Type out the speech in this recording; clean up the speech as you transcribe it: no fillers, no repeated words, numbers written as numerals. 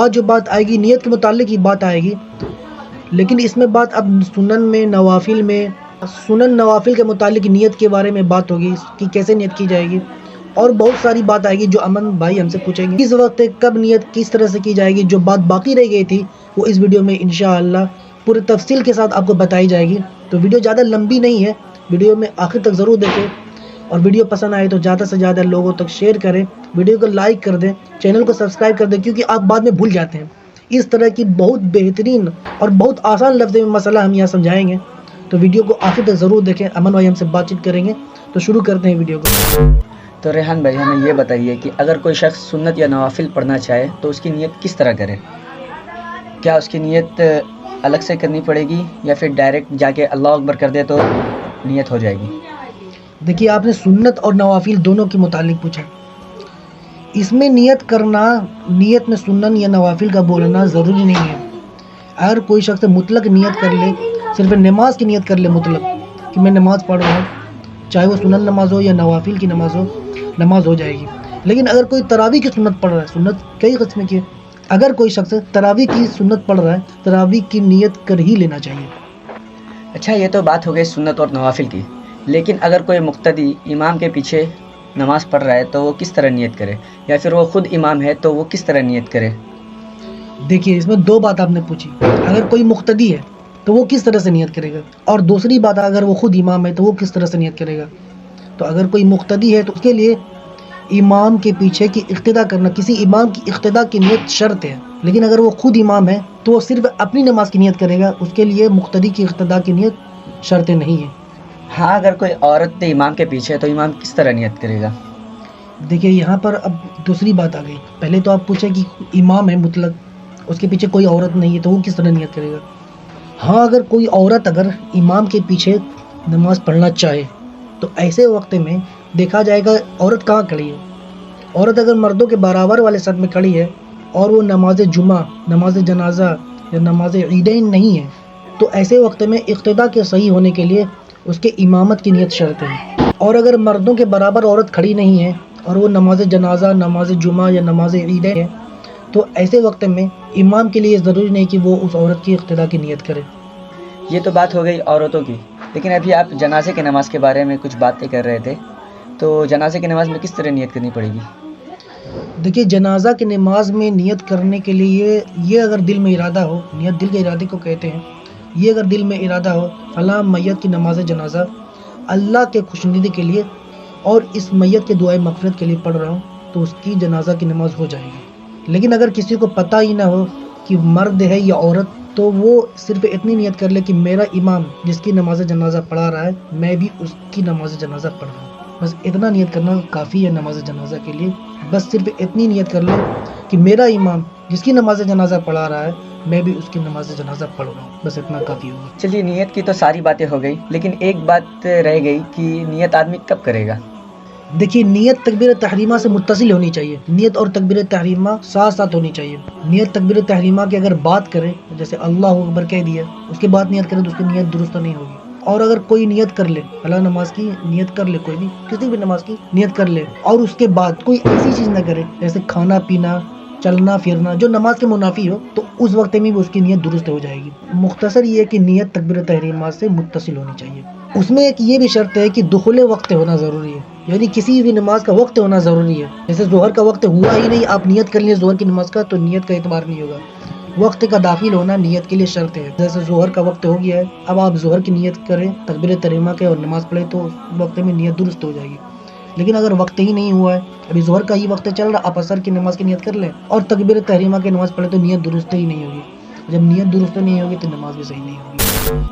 آج جو بات آئے گی نیت کے متعلق ہی بات آئے گی، لیکن اس میں بات اب سنن نوافل کے متعلق نیت کے بارے میں بات ہوگی کہ کیسے نیت کی جائے گی، اور بہت ساری بات آئے گی جو امن بھائی ہم سے پوچھیں گے کس وقت کب نیت کس طرح سے کی جائے گی۔ جو بات باقی رہ گئی تھی وہ اس ویڈیو میں انشاءاللہ پورے تفصیل کے ساتھ آپ کو بتائی جائے گی۔ تو ویڈیو زیادہ لمبی نہیں ہے، ویڈیو میں آخر تک ضرور دیکھیں، اور ویڈیو پسند آئے تو زیادہ سے زیادہ لوگوں تک شیئر کریں، ویڈیو کو لائک کر دیں، چینل کو سبسکرائب کر دیں، کیونکہ آپ بعد میں بھول جاتے ہیں۔ اس طرح کی بہت بہترین اور بہت آسان لفظ میں مسئلہ ہم یہاں سمجھائیں گے، تو ویڈیو کو آخر تک ضرور دیکھیں۔ امن بھائی ہم سے بات چیت کریں گے، تو شروع کرتے ہیں ویڈیو کو۔ تو ریحان بھائی ہمیں یہ بتائیے کہ اگر کوئی شخص سنت یا نوافل پڑھنا چاہے تو اس کی نیت کس طرح کرے؟ کیا اس کی نیت الگ سے کرنی پڑے گی یا پھر ڈائریکٹ جا کے اللہ اکبر کر دے تو نیت ہو جائے گی؟ دیکھیے، آپ نے سنت اور نوافل دونوں کے متعلق پوچھا۔ اس میں نیت کرنا، نیت میں سنن یا نوافل کا بولنا ضروری نہیں ہے۔ اگر کوئی شخص مطلق نیت کر لے، صرف نماز کی نیت کر لے مطلق کہ میں نماز پڑھ رہا ہوں، چاہے وہ سنن نماز ہو یا نوافل کی نماز ہو، نماز ہو جائے گی۔ لیکن اگر کوئی تراویح کی سنت پڑھ رہا ہے، سنت کئی قسم کی ہے، اگر کوئی شخص تراویح کی سنت پڑھ رہا ہے، تراویح کی نیت کر ہی لینا چاہیے۔ اچھا، یہ تو بات ہو گئی سنت اور نوافل کی، لیکن اگر کوئی مقتدی امام کے پیچھے نماز پڑھ رہا ہے تو وہ کس طرح نیت کرے، یا پھر وہ خود امام ہے تو وہ کس طرح نیت کرے؟ دیکھیے، اس میں دو بات آپ نے پوچھی۔ اگر کوئی مقتدی ہے تو وہ کس طرح سے نیت کرے گا، اور دوسری بات اگر وہ خود امام ہے تو وہ کس طرح سے نیت کرے گا۔ تو اگر کوئی مقتدی ہے تو اس کے لیے امام کے پیچھے کی اقتداء کرنا، کسی امام کی اقتداء کی نیت شرط ہے۔ لیکن اگر وہ خود امام ہے تو وہ صرف اپنی نماز کی نیت کرے گا، اس کے لیے مقتدی کی اقتداء کی نیت شرط نہیں ہے۔ ہاں، اگر کوئی عورت امام کے پیچھے ہے تو امام کس طرح نیت کرے گا؟ دیکھیے، یہاں پر اب دوسری بات آ گئی۔ پہلے تو آپ پوچھے کہ امام ہے مطلق، اس کے پیچھے کوئی عورت نہیں ہے تو وہ کس طرح نیت کرے گا۔ ہاں، اگر کوئی عورت اگر امام کے پیچھے نماز پڑھنا چاہے تو ایسے وقت میں دیکھا جائے گا عورت کہاں کھڑی ہے۔ عورت اگر مردوں کے برابر والے صف میں کھڑی ہے اور وہ نماز جمعہ، نماز جنازہ یا نماز عیدین نہیں ہے، تو ایسے وقت میں اقتداء کے صحیح ہونے کے لیے اس کے امامت کی نیت شرط ہے۔ اور اگر مردوں کے برابر عورت کھڑی نہیں ہے اور وہ نماز جنازہ، نماز جمعہ یا نماز عیدین ہے، تو ایسے وقت میں امام کے لیے ضروری نہیں کہ وہ اس عورت کی اقتداء کی نیت کرے۔ یہ تو بات ہو گئی عورتوں کی، لیکن ابھی آپ جنازے کی نماز کے بارے میں کچھ باتیں کر رہے تھے، تو جنازے کی نماز میں کس طرح نیت کرنی پڑے گی؟ دیکھیے، جنازہ کی نماز میں نیت کرنے کے لیے یہ اگر دل میں ارادہ ہو، نیت دل کے ارادے کو کہتے ہیں، یہ اگر دل میں ارادہ ہو فلاں میت کی نماز جنازہ اللہ کے خوشنودی کے لیے اور اس میت کے دعائے مغفرت کے لیے پڑھ رہا ہوں، تو اس کی جنازہ کی نماز ہو جائے گی۔ لیکن اگر کسی کو پتہ ہی نہ ہو کہ مرد ہے یا عورت، تو وہ صرف اتنی نیت کر لے کہ میرا امام جس کی نماز جنازہ پڑھا رہا ہے، میں بھی اس کی نماز جنازہ پڑھ رہا ہوں۔ بس اتنا نیت کرنا کافی ہے نماز جنازہ کے لیے۔ بس صرف اتنی نیت کر لو کہ میرا امام جس کی نماز جنازہ پڑھا رہا ہے، میں بھی اس کی نماز جنازہ پڑھ رہا ہوں، بس اتنا کافی ہوگا۔ چلیے، نیت کی تو ساری باتیں ہو گئی، لیکن ایک بات رہ گئی کہ نیت آدمی کب کرے گا؟ دیکھیے، نیت تکبیر تحریمہ سے متصل ہونی چاہیے۔ نیت اور تکبیر تحریمہ ساتھ ساتھ ہونی چاہیے۔ نیت تکبیر تحریمہ کی اگر بات کرے، جیسے اللہ اکبر کہہ دیا، اس کے بعد نیت کرے تو اس کی نیت درست نہیں ہوگی۔ اور اگر کوئی نیت کر لے، فلاں نماز کی نیت کر لے، کوئی بھی کسی بھی نماز کی نیت کر لے، اور اس کے بعد کوئی ایسی چیز نہ کرے جیسے کھانا پینا، چلنا پھرنا جو نماز کے منافی ہو، تو اس وقت میں بھی اس کی نیت درست ہو جائے گی۔ مختصر یہ ہے کہ نیت تکبیر تحریمہ سے متصل ہونی چاہیے۔ اس میں ایک یہ بھی شرط ہے کہ دخول وقت ہونا ضروری ہے، یعنی کسی بھی نماز کا وقت ہونا ضروری ہے۔ جیسے ظہر کا وقت ہوا ہی نہیں، آپ نیت کر لیں ظہر کی نماز کا، تو نیت کا اعتبار نہیں ہوگا۔ وقت کا داخل ہونا نیت کے لیے شرط ہے۔ جیسے ظہر کا وقت ہو گیا ہے، اب آپ ظہر کی نیت کریں، تکبیر تحریمہ کے اور نماز پڑھیں، تو اس وقت میں نیت درست ہو جائے گی۔ لیکن اگر وقت ہی نہیں ہوا ہے، ابھی ظہر کا ہی وقت چل رہا، آپ عصر کی نماز کی نیت کر لیں اور تکبیر تحریمہ کی نماز پڑھیں، تو نیت درست ہی نہیں ہوگی۔ جب نیت درست نہیں ہوگی تو نماز بھی صحیح نہیں ہوگی۔